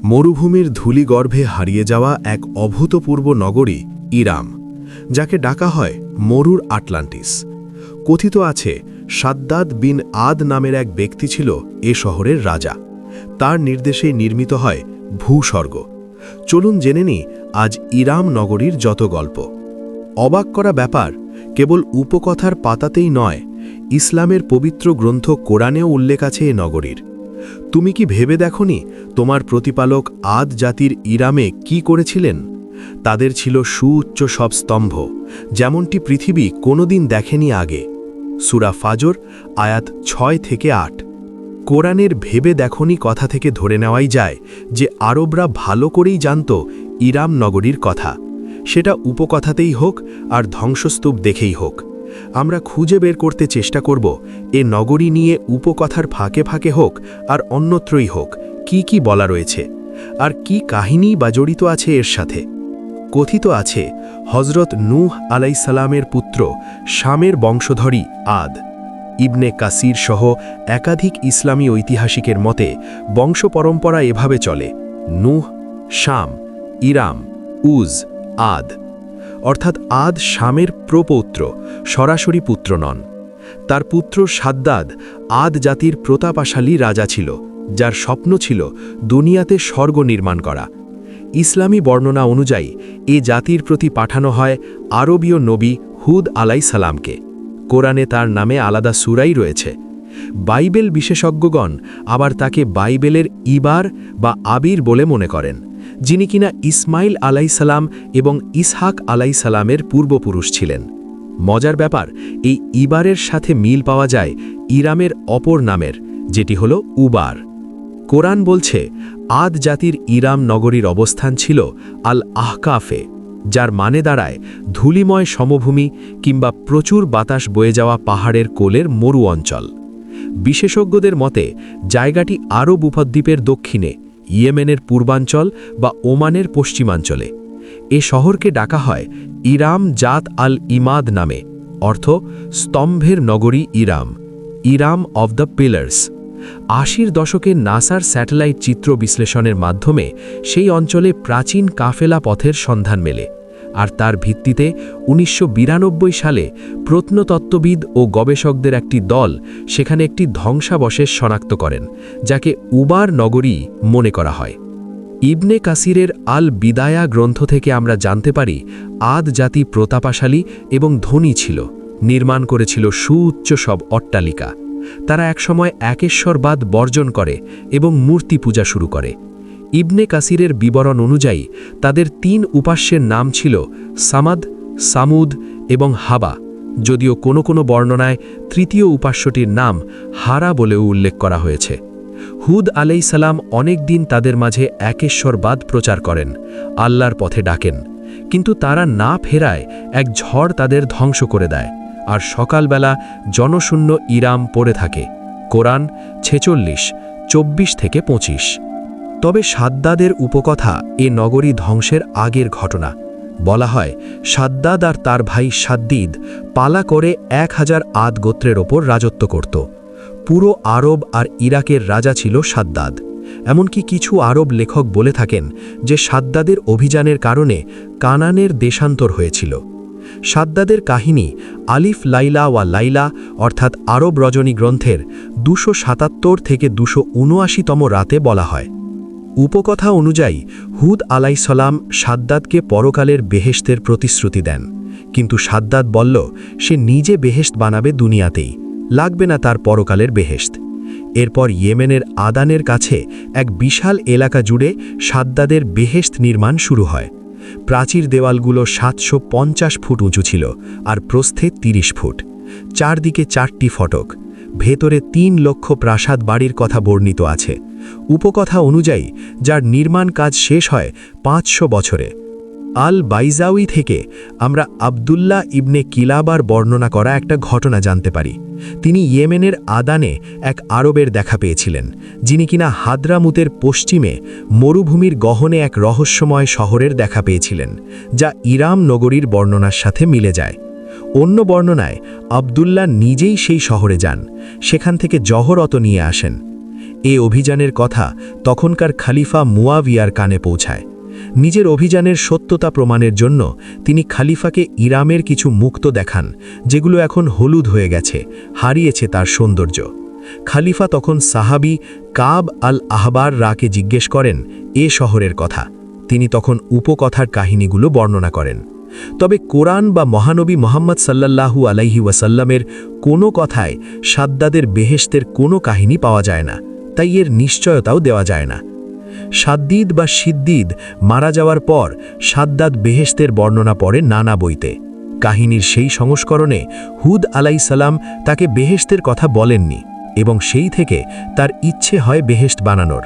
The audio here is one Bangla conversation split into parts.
মরুভূমির ধূলিগর্ভে হারিয়ে যাওয়া এক অভূতপূর্ব নগরী ইরাম, যাকে ডাকা হয় মরুর আটলান্টিস। কথিত আছে সাদ্দাদ বিন আদ নামের এক ব্যক্তি ছিল এ শহরের রাজা। তার নির্দেশেই নির্মিত হয় ভূস্বর্গ। চলুন জেনে নিই আজ ইরাম নগরীর যত গল্প। অবাক করা ব্যাপার, কেবল উপকথার পাতাতেই নয়, ইসলামের পবিত্র গ্রন্থ কোরআনেও উল্লেখ আছে এ নগরীর। তুমি কি ভেবে দেখনি তোমার প্রতিপালক আদ জাতির ইরামে কি করেছিলেন? তাদের ছিল সুউচ্চ সব স্তম্ভ, যেমনটি পৃথিবী কোনোদিন দেখেনি আগে। সূরা ফাজর আয়াত 6 থেকে 8। কোরআনের ভেবে দেখনি কথা থেকে ধরে নেওয়াই যায় যে আরবরা ভালো করেই জানত ইরাম নগরীর কথা, সেটা উপকথাতেই হোক আর ধ্বংসস্তূপ দেখেই হোক। আমরা খুঁজে বের করতে চেষ্টা করব এ নগরী নিয়ে উপকথার ফাঁকে ফাঁকে হোক আর অন্যত্রই হোক কি কি বলা রয়েছে, আর কি কাহিনী বা জড়িত আছে এর সাথে। কথিত আছে হজরত নূহ আলাইসালামের পুত্র শামের বংশধরী আদ। ইবনে কাসির সহ একাধিক ইসলামী ঐতিহাসিকের মতে বংশ পরম্পরা এভাবে চলে: নূহ, শাম, ইরাম, উজ, আদ। অর্থাৎ আদ শামের প্রপৌত্র, সরাসরি পুত্র নন। তার পুত্র সাদ্দাদ আদ জাতির প্রতাপাশালী রাজা ছিল, যার স্বপ্ন ছিল দুনিয়াতে স্বর্গ নির্মাণ করা। ইসলামী বর্ণনা অনুযায়ী এ জাতির প্রতি পাঠানো হয় আরবীয় নবী হুদ আলাইসালামকে। কোরআনে তার নামে আলাদা সূরাই রয়েছে। বাইবেল বিশেষজ্ঞগণ আবার তাকে বাইবেলের ইবার বা আবির বলে মনে করেন, যিনি কিনা ইসমাইল আলাইসালাম এবং ইসহাক আলাইসালামের পূর্বপুরুষ ছিলেন। মজার ব্যাপার, এই ইবারের সাথে মিল পাওয়া যায় ইরামের অপর নামের, যেটি হল উবার। কোরআন বলছে আদ জাতির ইরাম নগরীর অবস্থান ছিল আল আহকাফে, যার মানে দাঁড়ায় ধূলিময় সমভূমি কিংবা প্রচুর বাতাস বয়ে যাওয়া পাহাড়ের কোলের মরু অঞ্চল। বিশেষজ্ঞদের মতে জায়গাটি আরব উপদ্বীপের দক্ষিণে, ইয়েমেনের পূর্বাঞ্চল বা ওমানের পশ্চিমাঞ্চলে। এ শহরকে ডাকা হয় ইরাম জাত আল ইমাদ নামে, অর্থ স্তম্ভের নগরী ইরাম, ইরাম অব দ্য পিলার্স। ৮০ দশকে নাসার স্যাটেলাইট চিত্র বিশ্লেষণের মাধ্যমে সেই অঞ্চলে প্রাচীন কাফেলা পথের সন্ধান মেলে, আর তার ভিত্তিতে ১৯৯২ সালে প্রত্নতত্ত্ববিদ ও গবেষকদের একটি দল সেখানে একটি ধ্বংসাবশেষ শনাক্ত করেন, যাকে উবার নগরী মনে করা হয়। ইবনে কাসিরের আল বিদায়া গ্রন্থ থেকে আমরা জানতে পারি আদ জাতি প্রতাপাশালী এবং ধনী ছিল, নির্মাণ করেছিল সুউচ্চ সব অট্টালিকা। তারা একসময় একেশ্বরবাদ বর্জন করে এবং মূর্তি পূজা শুরু করে। ইবনে কাসিরের বিবরণ অনুযায়ী তাদের ৩ উপাস্যের নাম ছিল সামাদ, সামুদ এবং হাবা, যদিও কোনো কোনো বর্ণনায় তৃতীয় উপাস্যটির নাম হারা বলেও উল্লেখ করা হয়েছে। হুদ আলাইসালাম অনেক দিন তাদের মাঝে একেশ্বরবাদ প্রচার করেন, আল্লাহর পথে ডাকেন, কিন্তু তারা না ফেরায় এক ঝড় তাদের ধ্বংস করে দেয়, আর সকালবেলা জনশূন্য ইরাম পড়ে থাকে। কোরআন ৪৬, ২৪ থেকে ২৫। তবে সাদ্দাদের উপকথা এ নগরী ধ্বংসের আগের ঘটনা। বলা হয় সাদ্দাদ আর তার ভাই সাদ্দিদ পালা করে ১০০০ আদ গোত্রের ওপর রাজত্ব করত। পুরো আরব আর ইরাকের রাজা ছিল সাদ্দাদ। এমনকি কিছু আরব লেখক বলে থাকেন যে সাদ্দাদের অভিযানের কারণে কানানের দেশান্তর হয়েছিল। সাদ্দাদের কাহিনী আলিফ লাইলা ওয়া লাইলা অর্থাৎ আরব রজনী গ্রন্থের ২৭৭ থেকে ২৭৯তম রাতে বলা হয়। উপকথা অনুযায়ী হুদ আলাইসালাম সাদ্দাদকে পরকালের বেহেশতের প্রতিশ্রুতি দেন, কিন্তু সাদ্দাদ বলল সে নিজে বেহেশত বানাবে দুনিয়াতেই, লাগবে না তার পরকালের বেহেশত। এরপর ইয়েমেনের আদানের কাছে এক বিশাল এলাকা জুড়ে সাদ্দাদের বেহেশত নির্মাণ শুরু হয়। প্রাচীর দেওয়ালগুলো ৭৫০ ফুট উঁচু ছিল আর প্রস্থে ৩০ ফুট। চারদিকে ৪টি ফটক, ভেতরে ৩ লক্ষ প্রাসাদ বাড়ির কথা বর্ণিত আছে। উপকথা অনুযায়ী যার নির্মাণ কাজ শেষ হয় ৫০০ বছরে। আল বাইজাউই থেকে আমরা আবদুল্লাহ ইবনে কিলাবার বর্ণনা করা একটা ঘটনা জানতে পারি। তিনি ইয়েমেনের আদানে এক আরবের দেখা পেয়েছিলেন, যিনি কিনা হাদ্রামুতের পশ্চিমে মরুভূমির গহনে এক রহস্যময় শহরের দেখা পেয়েছিলেন, যা ইরাম নগরীর বর্ণনার সাথে মিলে যায়। অন্য বর্ণনায় আবদুল্লাহ নিজেই সেই শহরে যান, সেখান থেকে জহরত নিয়ে আসেন। এ অভিযানের কথা তখনকার খালিফা মুয়াবিয়ার কানে পৌঁছায়। নিজের অভিযানের সত্যতা প্রমাণের জন্য তিনি খালিফাকে ইরামের কিছু মুক্ত দেখান, যেগুলো এখন হলুদ হয়ে গেছে, হারিয়েছে তার সৌন্দর্য। খালিফা তখন সাহাবী কাব আল আহবার রাকে জিজ্ঞেস করেন এ শহরের কথা। তিনি তখন উপকথার কাহিনীগুলো বর্ণনা করেন। তবে কোরআন বা মহানবী মোহাম্মদ সাল্লাল্লাহু আলাইহি ওয়াসাল্লামের কোনো কথায় সাদ্দাদের বেহেশতের কোনো কাহিনী পাওয়া যায় না, তাই এর নিশ্চয়তাও দেওয়া যায় না। সাদ্দিদ বা সিদ্দিদ মারা যাওয়ার পর সাদ্দাদ বেহেশতের বর্ণনা পড়ে নানা বইতে। কাহিনীর সেই সংস্করণে হুদ আলাইসালাম তাকে বেহেশতের কথা বলেননি এবং সেই থেকে তার ইচ্ছে হয় বেহেশত বানানোর।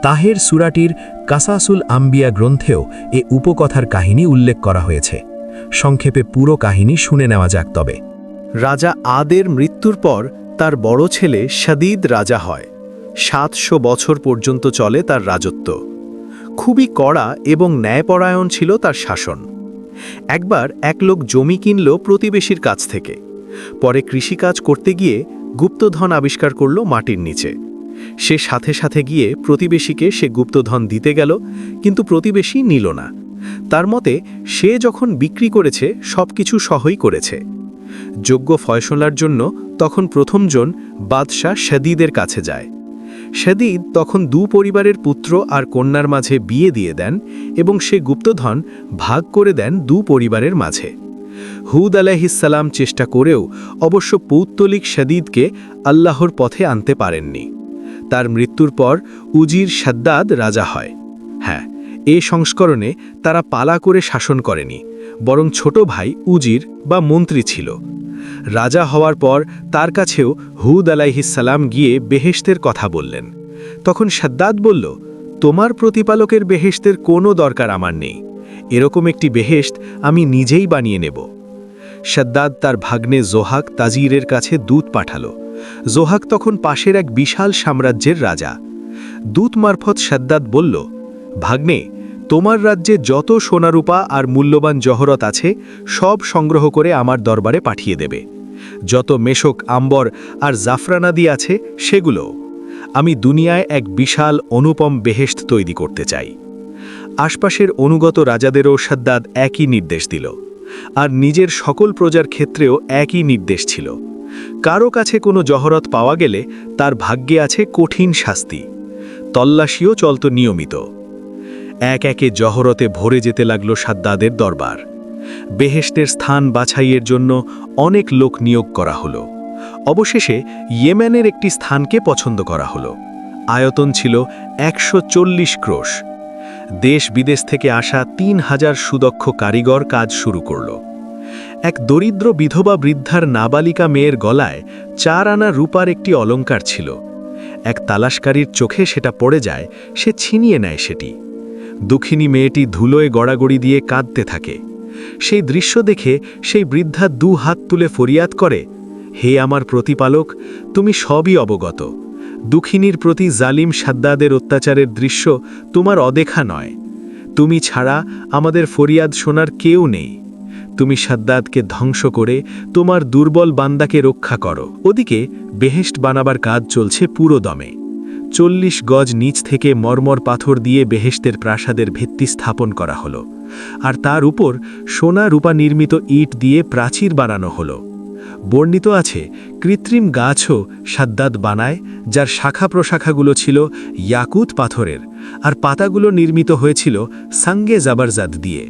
তাহের সূরাটির কাসাসুল আম্বিয়া গ্রন্থেও এ উপকথার কাহিনী উল্লেখ করা হয়েছে। সংক্ষেপে পুরো কাহিনী শুনে নেওয়া যাক তবে। রাজা আদের মৃত্যুর পর তার বড় ছেলে শাদীদ রাজা হয়। 700 বছর পর্যন্ত চলে তার রাজত্ব। খুবই কড়া এবং ন্যায়পরায়ণ ছিল তার শাসন। একবার এক লোক জমি কিনল প্রতিবেশীর কাছ থেকে। পরে কৃষিকাজ করতে গিয়ে গুপ্তধন আবিষ্কার করল মাটির নিচে। সে সাথে সাথে গিয়ে প্রতিবেশীকে সে গুপ্তধন দিতে গেল, কিন্তু প্রতিবেশী নিল না। তার মতে সে যখন বিক্রি করেছে সবকিছু সহই করেছে। যোগ্য ফয়সলার জন্য তখন প্রথমজন বাদশাহ শাদীদের কাছে যায়। শাদীদ তখন 2 পরিবারের পুত্র আর কন্যার মাঝে বিয়ে দিয়ে দেন এবং সে গুপ্তধন ভাগ করে দেন 2 পরিবারের মাঝে। হুদ আলাইহিসসালাম চেষ্টা করেও অবশ্য পৌত্তলিক শাদীদকে আল্লাহর পথে আনতে পারেননি। তার মৃত্যুর পর উজির শাদ্দাদ রাজা হয়। হ্যাঁ, এই সংস্করণে তারা পালা করে শাসন করেনি, বরং ছোট ভাই উজির বা মন্ত্রী ছিল। রাজা হওয়ার পর তার কাছেও হুদ আলাইহিসসালাম গিয়ে বেহেশতের কথা বললেন। তখন শাদ্দাদ বলল, তোমার প্রতিপালকের বেহেশতের কোনো দরকার আমার নেই। এরকম একটি বেহেশত আমি নিজেই বানিয়ে নেব। শাদ্দাদ তার ভাগ্নে জোহাক তাজিরের কাছে দূত পাঠালো। জোহাক তখন পাশের এক বিশাল সাম্রাজ্যের রাজা। দূত মারফত শাদ্দাদ বলল, ভাগ্নে, তোমার রাজ্যে যত সোনারূপা আর মূল্যবান জহরত আছে সব সংগ্রহ করে আমার দরবারে পাঠিয়ে দেবে। যত মেশক আম্বর আর জাফরানাদি আছে সেগুলো। আমি দুনিয়ায় এক বিশাল অনুপম বেহেশত তৈরি করতে চাই। আশপাশের অনুগত রাজাদেরও শাদ্দাদ একই নির্দেশ দিল, আর নিজের সকল প্রজার ক্ষেত্রেও একই নির্দেশ ছিল। কারো কাছে কোনো জহরত পাওয়া গেলে তার ভাগ্যে আছে কঠিন শাস্তি। তল্লাশিও চলত নিয়মিত। এক একে জহরতে ভরে যেতে লাগলো শাদ্দাদের দরবার। বেহেশতের স্থান বাছাইয়ের জন্য অনেক লোক নিয়োগ করা হলো। অবশেষে ইয়েমেনের একটি স্থানকে পছন্দ করা হলো। আয়তন ছিল 140 ক্রোশ। দেশ বিদেশ থেকে আসা 3000 সুদক্ষ কারিগর কাজ শুরু করল। এক দরিদ্র বিধবা বৃদ্ধার নাবালিকা মেয়ের গলায় 4 আনা রূপার একটি অলংকার ছিল। এক তালাশকারীর চোখে সেটা পড়ে যায়, সে ছিনিয়ে নেয় সেটি। দুঃখিনী মেয়েটি ধুলোয় গড়াগড়ি দিয়ে কাঁদতে থাকে। সেই দৃশ্য দেখে সেই বৃদ্ধা 2 হাত তুলে ফরিয়াদ করে, হে আমার প্রতিপালক, তুমি সবই অবগত। দুঃখিনীর প্রতি জালিম শাদ্দাদের অত্যাচারের দৃশ্য তোমার অদেখা নয়। তুমি ছাড়া আমাদের ফরিয়াদ শোনার কেউ নেই। তুমি শাদ্দাদকে ধ্বংস করে তোমার দুর্বল বান্দাকে রক্ষা করো। ওদিকে বেহেশত বানাবার কাজ চলছে পুরো দমে। 40 গজ নিচ থেকে মরমর পাথর দিয়ে বেহেশতের প্রাসাদের ভিত্তি স্থাপন করা হলো, আর তার উপর সোনা রূপা নির্মিত ইট দিয়ে প্রাচীর বানানো হলো। বর্ণিত আছে কৃত্রিম গাছও শাদ্দাদ বানায়, যার শাখা প্রশাখাগুলো ছিল ইয়াকুত পাথরের, আর পাতাগুলো নির্মিত হয়েছিল সাঙ্গে জাবারজাদ দিয়ে,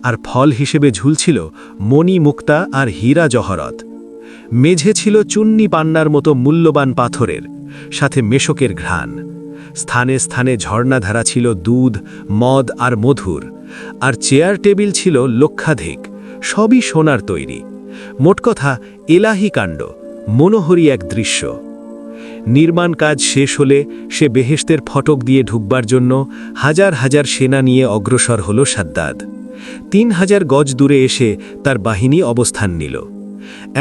আর ফল হিসেবে ঝুলছিল মণি মুক্তা আর হীরা জহরত। মেঝে ছিল চুন্নি পান্নার মতো মূল্যবান পাথরের, সাথে মেশকের ঘ্রাণ। স্থানে স্থানে ঝর্ণাধারা ছিল দুধ, মদ আর মধুর, আর চেয়ার টেবিল ছিল লক্ষাধিক, সবই সোনার তৈরি। মোট কথা এলাহি কাণ্ড, মনোহরী এক দৃশ্য। নির্মাণ কাজ শেষ হলে সে বেহেশতের ফটক দিয়ে ঢুকবার জন্য হাজার হাজার সেনা নিয়ে অগ্রসর হল শাদ্দাদ। 3000 গজ দূরে এসে তার বাহিনী অবস্থান নিল।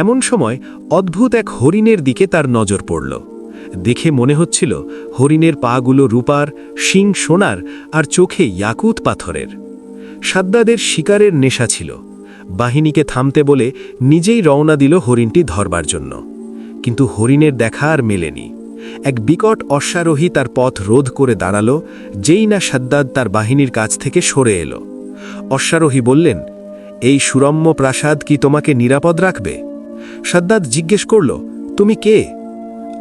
এমন সময় অদ্ভুত এক হরিণের দিকে তার নজর পড়ল। দেখে মনে হচ্ছিল হরিণের পাগুলো রূপার, শিং সোনার, আর চোখে ইয়াকুত পাথরের। শাদ্দাদের শিকারের নেশা ছিল। বাহিনীকে থামতে বলে নিজেই রওনা দিল হরিণটি ধরবার জন্য। কিন্তু হরিণের দেখা আর মেলেনি। এক বিকট অশ্বারোহী তার পথ রোধ করে দাঁড়াল, যেই না শাদ্দাদ তার বাহিনীর কাছ থেকে সরে এলো। অশ্বারোহী বললেন, এই সুরম্য প্রাসাদ কি তোমাকে নিরাপদ রাখবে? শাদ্দাদ জিজ্ঞেস করল, তুমি কে?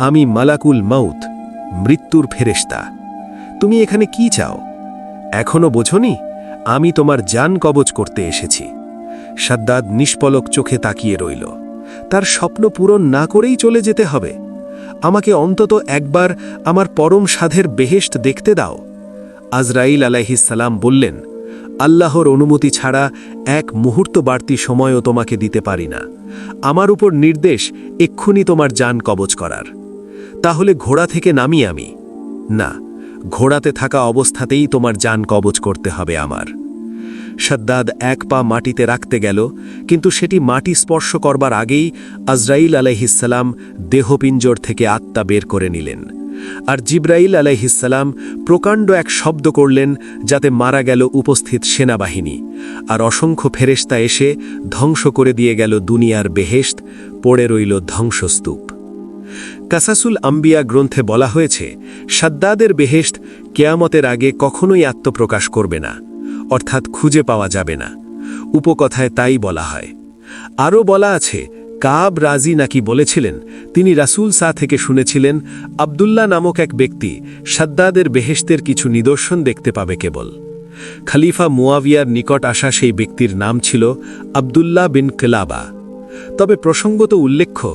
আমি মালাকুল মাউত, মৃত্যুর ফেরেশতা। তুমি এখানে কি চাও? এখনো বোঝনি? আমি তোমার জান কবজ করতে এসেছি। শাদ্দাদ নিষ্পলক চোখে তাকিয়ে রইল। তার স্বপ্ন পূরণ না করেই চলে যেতে হবে? আমাকে অন্তত একবার আমার পরম সাধের বেহেশত দেখতে দাও। আজরাইল আলাইহিস সালাম বললেন, আল্লাহর অনুমতি ছাড়া এক মুহূর্ত বাড়তি সময়ও তোমাকে দিতে পারি না। আমার উপর নির্দেশ এক্ষুনি তোমার জান কবজ করার। তাহলে ঘোড়া থেকে নামি আমি? না, ঘোড়াতে থাকা অবস্থাতেই তোমার জান কবজ করতে হবে আমার। শাদ্দাদ এক পা মাটিতে রাখতে গেল, কিন্তু সেটি মাটি স্পর্শ করবার আগেই আজরাইল আলাইহিসসালাম দেহপিঞ্জর থেকে আত্মা বের করে নিলেন। আর জিব্রাইল আলাইহিসসালাম প্রকাণ্ড এক শব্দ করলেন, যাতে মারা গেল উপস্থিত সেনাবাহিনী, আর অসংখ্য ফেরেশতা এসে ধ্বংস করে দিয়ে গেল দুনিয়ার বেহেশত, পড়ে রইল ধ্বংসস্তূপ। কাসাসুল আম্বিয়া গ্রন্থে বলা হয়েছে, শাদ্দাদের বেহেশত কেয়ামতের আগে কখনোই আত্মপ্রকাশ করবে না, অর্থাৎ খুঁজে পাওয়া যাবে না। উপকথায় তাই বলা হয়। আরও বলা আছে, কাব রাজি নাকি বলেছিলেন, তিনি রাসূল থেকে শুনেছিলেন, আব্দুল্লাহ নামক এক ব্যক্তি শাদ্দাদের বেহেশতের কিছু নিদর্শন দেখতে পাবে কেবল। খলিফা মুয়াবিয়ার নিকট আসা সেই ব্যক্তির নাম ছিল আব্দুল্লাহ বিন কিলাবা। তবে প্রসঙ্গত উল্লেখ্য,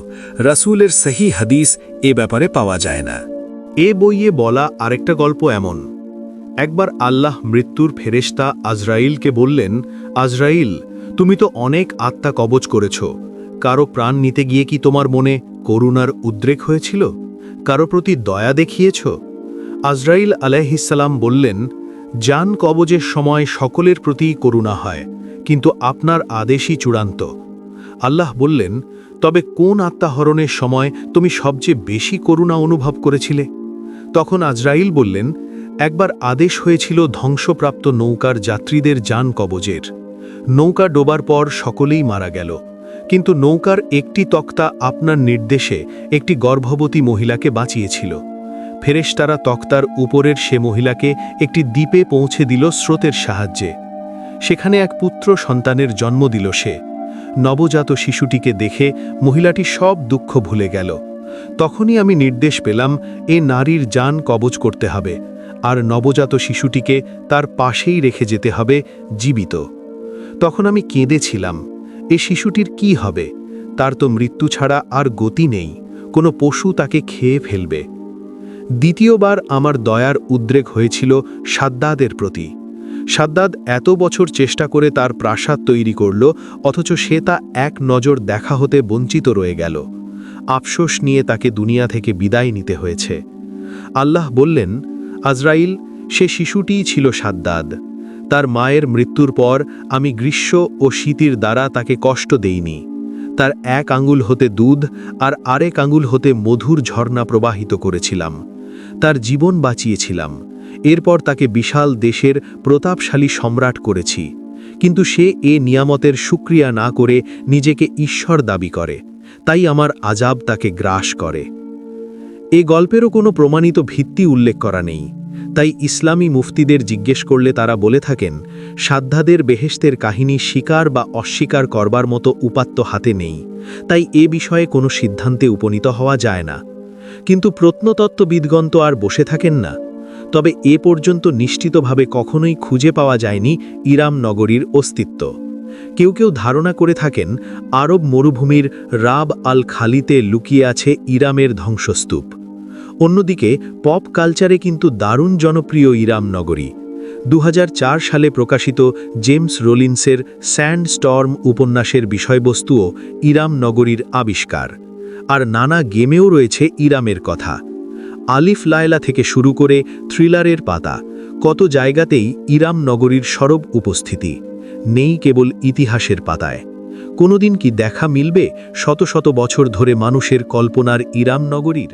রাসূলের সহি হাদিস এ ব্যাপারে পাওয়া যায় না। এ বইয়ে বলা আরেকটা গল্প এমন। একবার আল্লাহ মৃত্যুর ফেরেশতা আজরাইলকে বললেন, আজরাইল, তুমি তো অনেক আত্মা কবজ করেছ। কারো প্রাণ নিতে গিয়ে কি তোমার মনে করুণার উদ্রেক হয়েছিল? কারো প্রতি দয়া দেখিয়েছ? আজরাইল আলাইহিসসালাম বললেন, জান কবজের সময় সকলের প্রতি করুণা হয়, কিন্তু আপনার আদেশই চূড়ান্ত। আল্লাহ বললেন, তবে কোন আত্মাহরণের সময় তুমি সবচেয়ে বেশি করুণা অনুভব করেছিলে? তখন আজরাইল বললেন, একবার আদেশ হয়েছিল ধ্বংসপ্রাপ্ত নৌকার যাত্রীদের জান কবজের। নৌকা ডোবার পর সকলেই মারা গেল, কিন্তু নৌকার একটি তক্তা আপনার নির্দেশে একটি গর্ভবতী মহিলাকে বাঁচিয়েছিল। ফেরেশতারা তক্তার উপরের সে মহিলাকে একটি দ্বীপে পৌঁছে দিল স্রোতের সাহায্যে। সেখানে এক পুত্র সন্তানের জন্ম দিল সে। নবজাত শিশুটিকে দেখে মহিলাটি সব দুঃখ ভুলে গেল। তখনই আমি নির্দেশ পেলাম, এ নারীর জান কবজ করতে হবে, আর নবজাত শিশুটিকে তার পাশেই রেখে যেতে হবে জীবিত। তখন আমি কেঁদেছিলাম, এ শিশুটির কি হবে? তার তো মৃত্যু ছাড়া আর গতি নেই, কোনো পশু তাকে খেয়ে ফেলবে। দ্বিতীয়বার আমার দয়ার উদ্রেক হয়েছিল শাদ্দাদের প্রতি। শাদ্দাদ এত বছর চেষ্টা করে তার প্রাসাদ তৈরি করল, অথচ সে তা এক নজর দেখা হতে বঞ্চিত রয়ে গেল। আফসোস নিয়ে তাকে দুনিয়া থেকে বিদায় নিতে হয়েছে। আল্লাহ বললেন, আজরাইল, সে শিশুটিই ছিল শাদ্দাদ। তার মায়ের মৃত্যুর পর আমি গ্রীষ্ম ও শীতের দ্বারা তাকে কষ্ট দেইনি। তার এক আঙ্গুল হতে দুধ আর আরেক আঙ্গুল হতে মধুর ঝর্ণা প্রবাহিত করেছিলাম। তার জীবন বাঁচিয়েছিলাম। এরপর তাকে বিশাল দেশের প্রতাপশালী সম্রাট করেছি, কিন্তু সে এ নিয়ামতের শুকরিয়া না করে নিজেকে ঈশ্বর দাবি করে, তাই আমার আযাব তাকে গ্রাস করে। এ গল্পেরও কোনো প্রমাণিত ভিত্তি উল্লেখ করা নেই, তাই ইসলামী মুফতিদের জিজ্ঞেস করলে তারা বলে থাকেন, শাদ্দাদের বেহেশতের কাহিনী স্বীকার বা অস্বীকার করবার মতো উপাত্ত হাতে নেই, তাই এ বিষয়ে কোনো সিদ্ধান্তে উপনীত হওয়া যায় না। কিন্তু প্রত্নতত্ত্ববিদগণ তো আর বসে থাকেন না। তবে এ পর্যন্ত নিশ্চিতভাবে কখনোই খুঁজে পাওয়া যায়নি ইরাম নগরীর অস্তিত্ব। কেউ কেউ ধারণা করে থাকেন, আরব মরুভূমির রাব আল খালিতে লুকিয়ে আছে ইরামের ধ্বংসস্তূপ। অন্যদিকে পপ কালচারে কিন্তু দারুণ জনপ্রিয় ইরাম নগরী। 2004 সালে প্রকাশিত জেমস রোলিন্সের স্যান্ড স্টর্ম উপন্যাসের বিষয়বস্তুও ইরাম নগরীর আবিষ্কার। আর নানা গেমেও রয়েছে ইরামের কথা। আলিফ লায়লা থেকে শুরু করে থ্রিলারের পাতা, কত জায়গাতেই ইরাম নগরীর সরব উপস্থিতি। নেই কেবল ইতিহাসের পাতায়। কোনোদিন কি দেখা মিলবে শত শত বছর ধরে মানুষের কল্পনার ইরাম নগরীর?